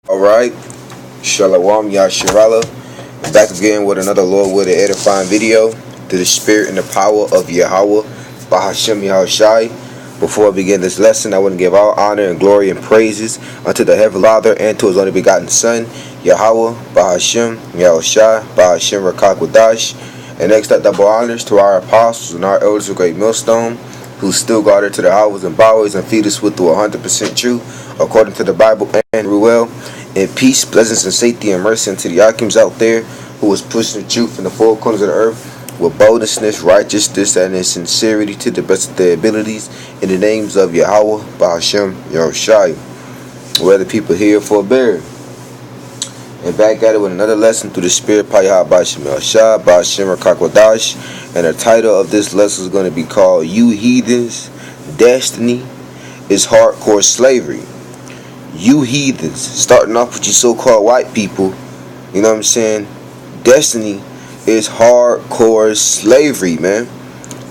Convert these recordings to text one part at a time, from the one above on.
Alright, Shalom Yasharala. Back again with another Lord with an edifying video to the spirit and the power of Yahweh Bahashem Yahushai. Before I begin this lesson, I want to give all honor and glory and praises unto the Heavenly Father and to His only begotten Son, Yahweh Bahashem Yahushai Bahashem Rakakwadash. And next up, double honors to our apostles and our elders of Great Millstone, who still guard her to the highways and byways and feed us with the 100% truth according to the Bible and Ruel. And peace, blessings, and safety and mercy unto the Yakims out there who is pushing the truth in the four corners of the earth with boldness, righteousness, and in sincerity to the best of their abilities in the names of Yahweh, Bahashem, Yahushai. Whether people here for a bear. And back at it with another lesson through the Spirit, Payah, Bahashem, Yahushai, Bahashem, Rakakwadash. And the title of this lesson is going to be called You Heathens, Destiny is Hardcore Slavery. You heathens, starting off with you so-called white people, you know what I'm saying? Destiny is hardcore slavery, man.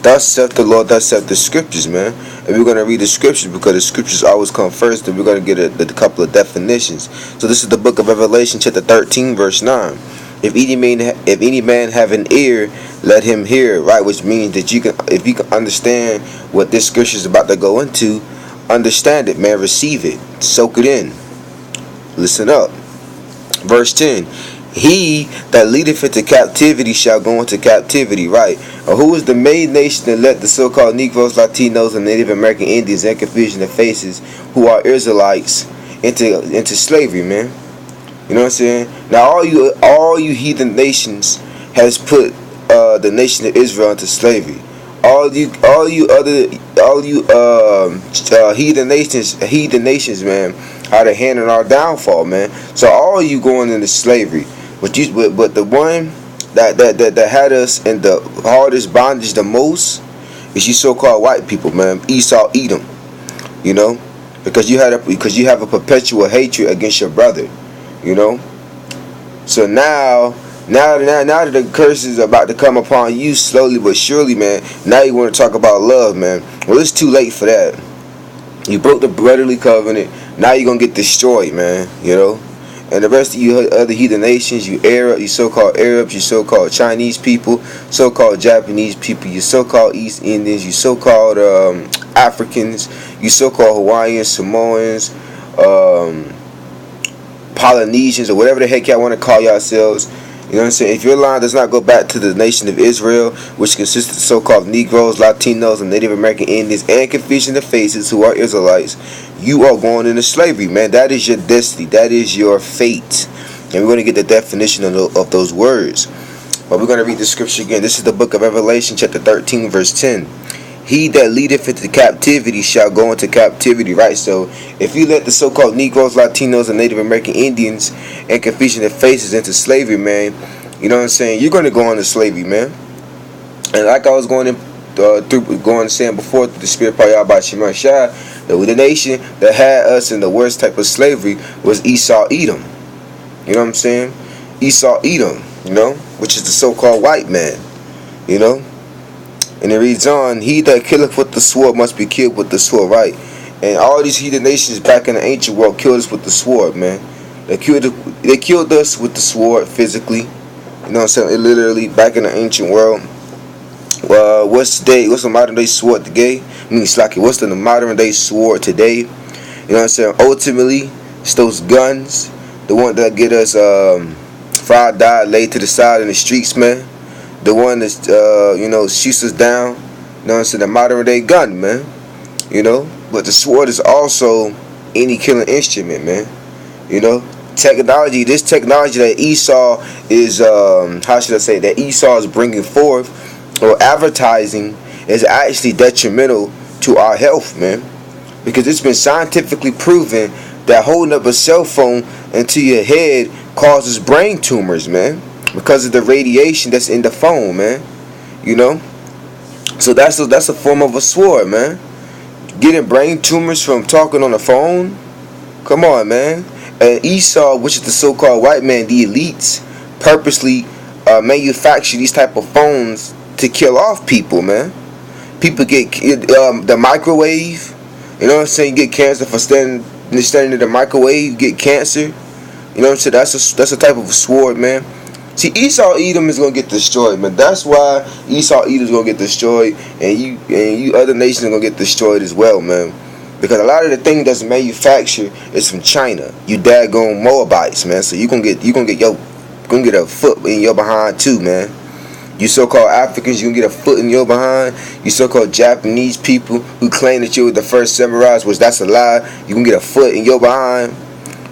Thus saith the Lord, thus saith the scriptures, man. And we're going to read the scriptures because the scriptures always come first, and we're going to get a couple of definitions. So this is the book of Revelation, chapter 13, verse 9. If any man have an ear, let him hear, right? Which means that if you can understand what this scripture is about to go into, understand it, man. Receive it. Soak it in. Listen up. Verse 10. He that leadeth into captivity shall go into captivity, right? Or who is the main nation that let the so-called Negroes, Latinos, and Native American Indians and confusion of faces who are Israelites into slavery, man? You know what I'm saying? Now all you heathen nations has put the nation of Israel into slavery. All you heathen nations, man, had a hand in our downfall, man. So all you going into slavery, but the one that had us in the hardest bondage the most is you so-called white people, man. Esau, Edom, you know, because you have a perpetual hatred against your brother, you know. So now that the curse is about to come upon you slowly but surely, man, now you want to talk about love, man. Well, it's too late for that. You broke the brotherly covenant. Now you're going to get destroyed, man, you know. And the rest of you other heathen nations, you so-called Arabs, you so-called Chinese people, so-called Japanese people, you so-called East Indians, you so-called Africans, you so-called Hawaiians, Samoans, Polynesians, or whatever the heck y'all want to call yourselves. You know what I'm saying? If your line does not go back to the nation of Israel, which consists of so-called Negroes, Latinos, and Native American Indians, and confusion of faces who are Israelites, you are going into slavery, man. That is your destiny. That is your fate. And we're going to get the definition of those words. But we're going to read the scripture again. This is the book of Revelation, chapter 13, verse 10. He that leadeth into captivity shall go into captivity, right? So if you let the so-called Negroes, Latinos, and Native American Indians and confusion of faces into slavery, man, you know what I'm saying? You're going to go into slavery, man. And like I was saying before, through the Spirit Payah by Shemar Shai, the nation that had us in the worst type of slavery was Esau, Edom. You know what I'm saying? Esau, Edom, you know, which is the so-called white man, you know. And it reads on, he that killeth with the sword must be killed with the sword, right? And all these heathen nations back in the ancient world killed us with the sword, man. They killed us with the sword physically. You know what I'm saying? It literally, back in the ancient world. What's the modern day sword today? What's the modern day sword today? You know what I'm saying? Ultimately, it's those guns. The one that get us fried, died, laid to the side in the streets, man. The one that shoots us down. You know what I'm saying? The modern day gun, man. You know? But the sword is also any killing instrument, man. You know? This technology that Esau is that Esau is bringing forth or advertising is actually detrimental to our health, man. Because it's been scientifically proven that holding up a cell phone into your head causes brain tumors, man. Because of the radiation that's in the phone, man. You know? So that's a form of a sword, man. Getting brain tumors from talking on the phone? Come on, man. And Esau, which is the so-called white man, the elites, purposely manufacture these type of phones to kill off people, man. People get the microwave. You know what I'm saying? You get cancer for standing in the microwave. You get cancer. You know what I'm saying? That's a type of sword, man. See, Esau Edom is gonna get destroyed, man. That's why Esau Edom is gonna get destroyed, and you other nations are gonna get destroyed as well, man. Because a lot of the things that's manufactured is from China. You daggone Moabites, man. So you gonna get a foot in your behind too, man. You so-called Africans, you can get a foot in your behind. You so-called Japanese people who claim that you were the first samurais, which that's a lie. You can get a foot in your behind.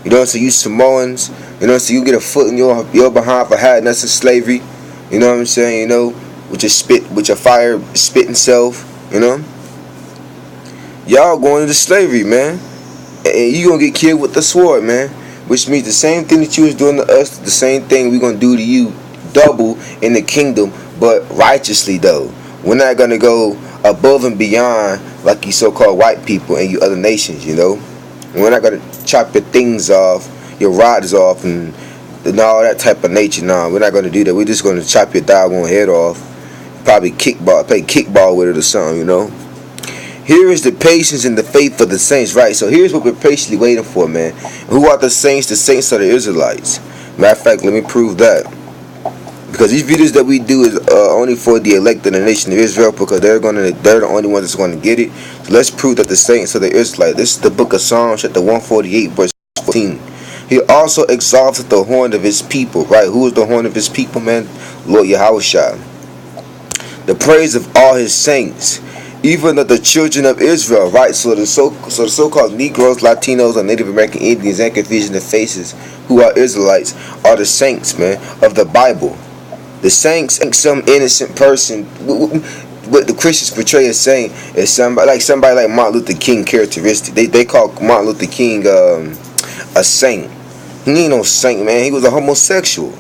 You know what I'm saying? You Samoans, you know what I'm saying? You get a foot in your behind for hiding us in slavery. You know what I'm saying? You know, with your fire spitting self. You know, y'all going into slavery, man, and you gonna get killed with the sword, man. Which means the same thing that you was doing to us, the same thing we gonna do to you, double in the kingdom, but righteously though. We're not gonna go above and beyond like you so-called white people and you other nations, you know. We're not gonna chop your things off, your rods off, and all that type of nature. Nah, we're not gonna do that. We're just gonna chop your doggone head off. Probably play kickball with it or something, you know. Here is the patience and the faith of the saints, right? So here's what we're patiently waiting for, man. Who are the saints? The saints are the Israelites. Matter of fact, let me prove that. Because these videos that we do is only for the elect of the nation of Israel, because they're the only ones that's going to get it. So let's prove that the saints are the Israelites. This is the book of Psalms, chapter 148, verse 14. He also exalted the horn of his people, right? Who is the horn of his people, man? Lord Yahushua. The praise of all his saints, even of the children of Israel, right? So the so-called Negroes, Latinos, or Native American Indians and Confucian faces, who are Israelites, are the saints, man, of the Bible. The saints ain't some innocent person. What the Christians portray as saint is somebody like Martin Luther King characteristic. They call Martin Luther King a saint. He ain't no saint, man. He was a homosexual.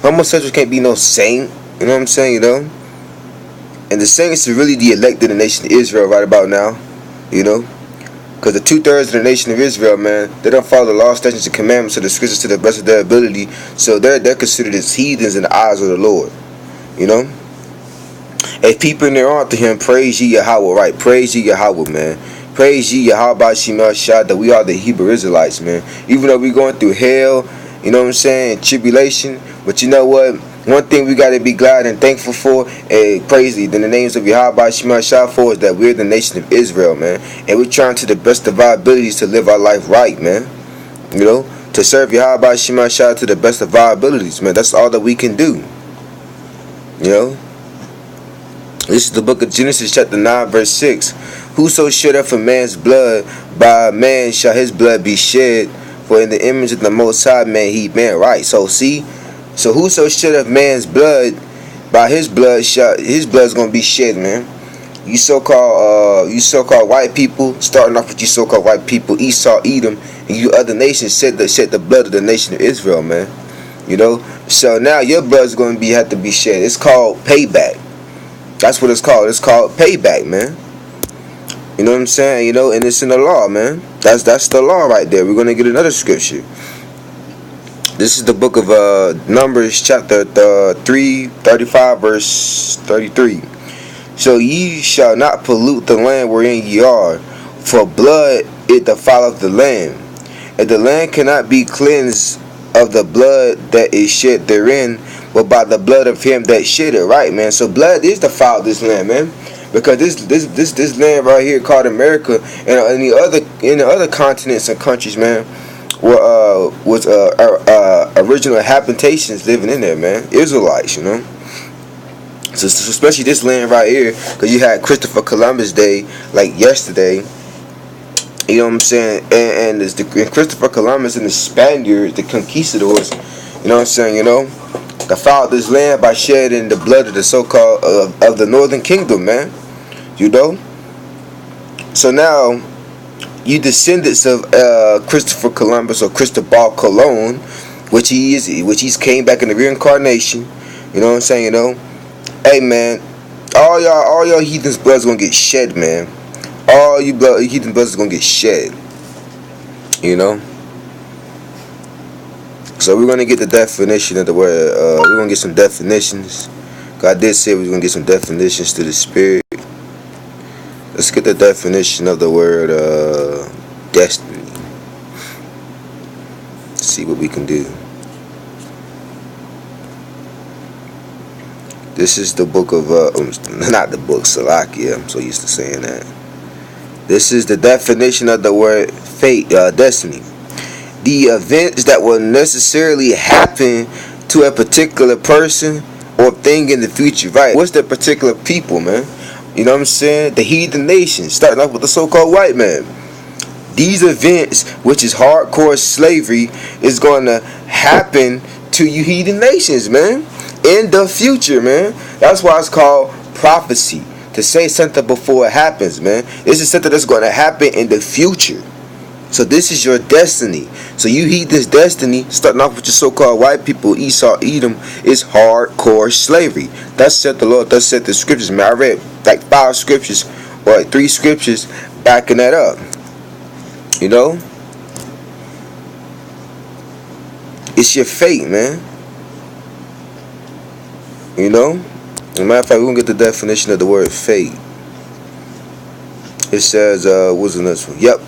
Homosexuals can't be no saint. You know what I'm saying, you know? And the saints are really the elect of the nation of Israel right about now, you know? Because the 2/3 of the nation of Israel, man, they don't follow the law, statutes, and commandments of the scriptures to the best of their ability. So they're considered as heathens in the eyes of the Lord, you know? If people in there aren't to him, praise ye Yahweh, right? Praise ye Yahweh, man. Praise ye Yahweh Shemel Shah, that we are the Hebrew Israelites, man. Even though we're going through hell, you know what I'm saying, tribulation, but you know what? One thing we got to be glad and thankful for, and praise in the names of Yahweh Shema Shah for, is that we're the nation of Israel, man. And we're trying to the best of our abilities to live our life right, man. You know, to serve Yahweh Shema Shah to the best of our abilities, man. That's all that we can do. You know? This is the book of Genesis chapter 9 verse 6. Whoso sheddeth a man's blood, by a man shall his blood be shed, for in the image of the Most High man he man, right? So see, so whoso sheddeth man's blood, by his blood's gonna be shed, man. You so-called white people, starting off with you so-called white people, Esau, Edom, and you other nations shed the blood of the nation of Israel, man. You know, so now your blood's gonna have to be shed. It's called payback. That's what it's called. It's called payback, man. You know what I'm saying? You know, and it's in the law, man. That's the law right there. We're gonna get another scripture. This is the book of Numbers, chapter 3:35, verse 33. So ye shall not pollute the land wherein ye are, for blood it defileth the land, and the land cannot be cleansed of the blood that is shed therein, but by the blood of him that shed it, right, man? So blood is defiled this land, man. Because this land right here called America, and in the other continents and countries, man, was original habitations living in there, man. Israelites, you know. So especially this land right here, because you had Christopher Columbus Day like yesterday. You know what I'm saying? And Christopher Columbus and the Spaniards, the conquistadors, you know what I'm saying? You know, defiled this land by shedding the blood of the so-called of the Northern Kingdom, man. You know. So now, you descendants of Christopher Columbus or Cristobal Colon, which he's came back in the reincarnation. You know what I'm saying? You know, hey man, all y'all heathens' blood's gonna get shed, man. All you heathen blood is gonna get shed. You know. So we're gonna get the definition of the word. We're gonna get some definitions. God did say we're gonna get some definitions to the spirit. Let's get the definition of the word destiny. Let's see what we can do. This is the book of, not the book, Salakia. I'm so used to saying that. This is the definition of the word fate, destiny. The events that will necessarily happen to a particular person or thing in the future, right? What's that particular people, man? You know what I'm saying? The heathen nations, starting off with the so-called white man. These events, which is hardcore slavery, is going to happen to you heathen nations, man. In the future, man. That's why it's called prophecy. To say something before it happens, man. This is something that's going to happen in the future. So this is your destiny. So you heed this destiny, starting off with your so-called white people, Esau, Edom, is hardcore slavery. Thus said the Lord, thus said the scriptures, man. I read like 5 scriptures, or like 3 scriptures backing that up. You know? It's your fate, man. You know? As a matter of fact, we're going to get the definition of the word fate. It says, what's the next one? Yep,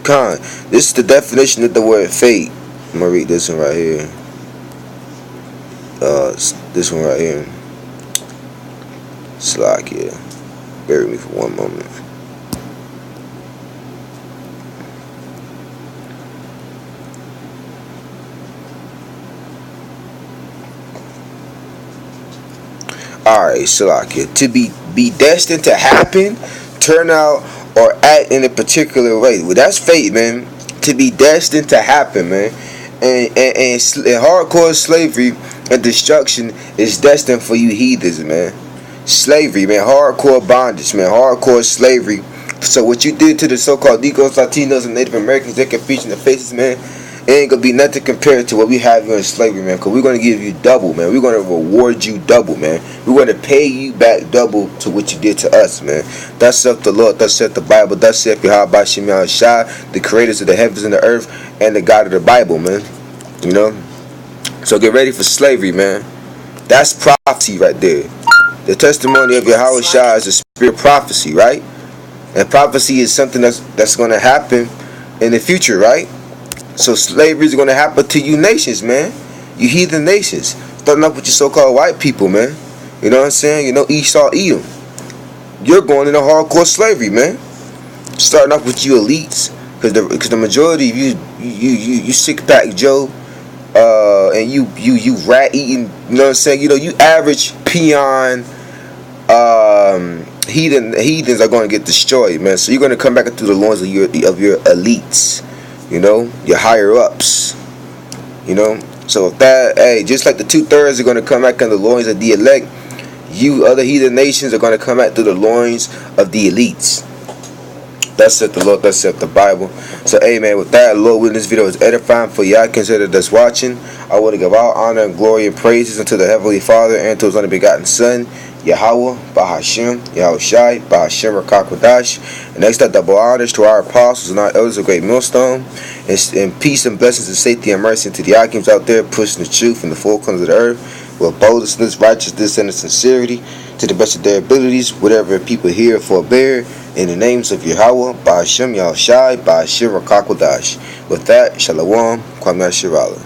Khan. This is the definition of the word fate. I'm going to read this one right here. This one right here. Slakia. Bear with me for one moment. Alright, Salakia. To be destined to happen, turn out, or act in a particular way. Well, that's fate, man. To be destined to happen, man. And hardcore slavery and destruction is destined for you heathens, man. Slavery, man. Hardcore bondage, man. Hardcore slavery. So what you did to the so-called Negroes, Latinos, and Native Americans, they can feature in the faces, man. It ain't gonna be nothing compared to what we have here in slavery, man. Because we're gonna give you double, man. We're gonna reward you double, man. We're gonna pay you back double to what you did to us, man. Thus saith the Lord, thus saith the Bible, thus saith Yahweh Shem Shai, the creators of the heavens and the earth, and the God of the Bible, man. You know? So get ready for slavery, man. That's prophecy right there. The testimony of Yahweh Shai is a spirit of prophecy, right? And prophecy is something that's gonna happen in the future, right? So slavery is going to happen to you nations, man. You heathen nations. Starting up with your so-called white people, man. You know what I'm saying? You know, Esau, Edom. You're going into hardcore slavery, man. Starting off with you elites. Because the majority of you sick pack Joe. And you rat eating, you know what I'm saying? You know, you average peon heathens are going to get destroyed, man. So you're going to come back into the loins of your elites. You know, your higher ups. You know, so if that, hey, just like the 2/3 are going to come back in the loins of the elect, you other heathen nations are going to come back through the loins of the elites. That's it, the Lord. That's it, the Bible. So, hey, man, with that, Lord, willing, this video is edifying for y'all consider that's watching. I want to give all honor and glory and praises unto the Heavenly Father and to His only begotten Son, Yahweh, Bahashem, Yahweh Shai, Bahashem, Rakakwadash. And next up, double honors to our apostles and our elders of Great Millstone. And peace and blessings and safety and mercy to the Akims out there pushing the truth in the four corners of the earth with boldness, righteousness, and sincerity to the best of their abilities, whatever people hear forbear. In the names of Yahweh, Bahashem, Yahweh Shai, Bahashem, Rakakwadash. With that, Shalom, Kwame Shirala.